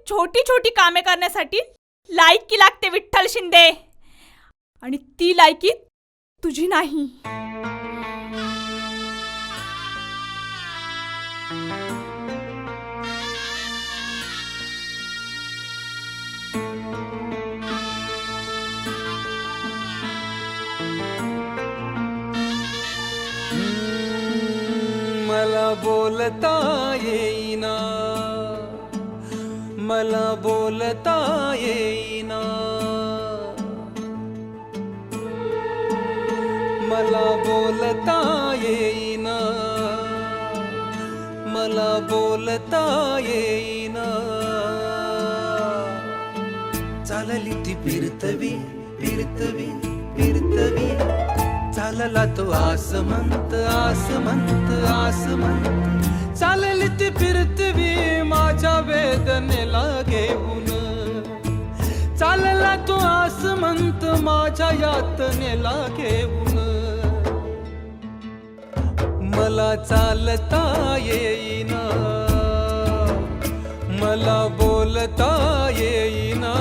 छोटी छोटी कामे करण्यासाठी लायकी लागते विठ्ठल शिंदे, आणि ती लायकी तुझी नाही. मला बोलता येईना, मला बोलता येईना, मला बोलता येईना, मला बोलता येईना. चालली ती फिरतवी फिरतवी फिरतवी, चालला तो आसमंत आसमंत आसमंत. चालली ती फिरतवी माझ्या वेदनेला घेऊन, चालला तो आसमंत माझ्या यातनेला घेऊन. मला चालता येईना, मला बोलता येईना.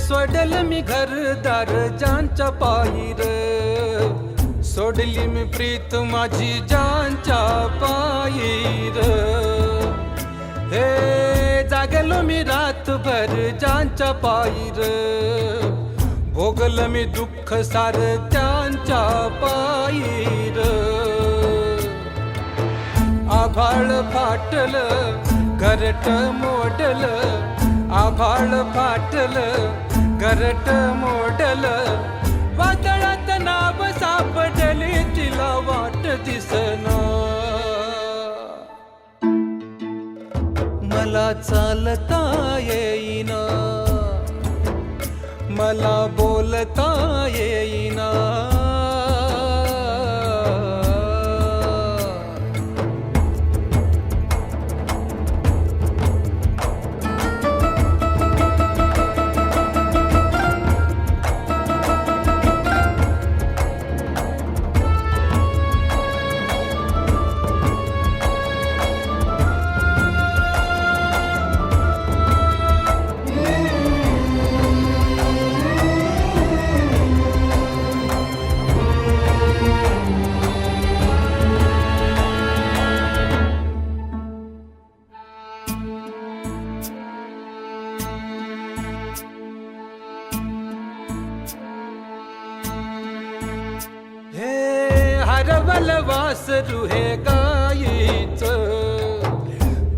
सोडल मी घरदार जानच्या पायीर, सोडली मी प्रीत माझी जानच्या पायीर. हे जागलो मी रातभर जानच्या पायीर, भोगल मी दुःख सार त्यांच्या पायीर. आभाळ फाटल घरट मोडल, आभाळ फाटल घरट मोडल. वादळात नाव सापडली तिला वाट दिसना. मला चालता येईना, मला बोलता येईना. हरवल वासरू हे गायीच,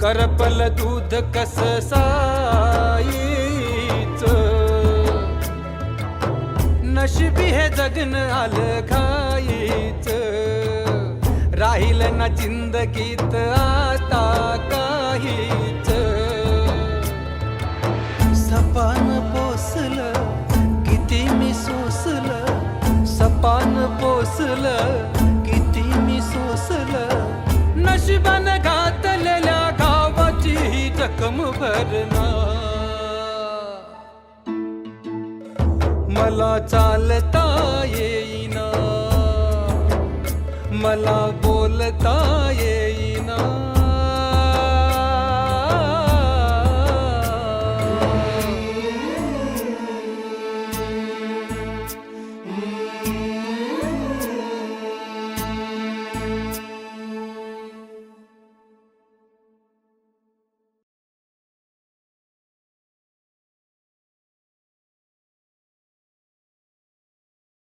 करपल दूध कस साईच. नशिबी हे जगन आलं घाईच, राहिल ना जिंदगीत आता काहीच. सपान पोसल किती मी सोसल, सपान पोसल किती मी सोसल. नशिबान घातलेल्या गावाची ही जखम भरना. मला चालता येईना, मला बोलता येईना.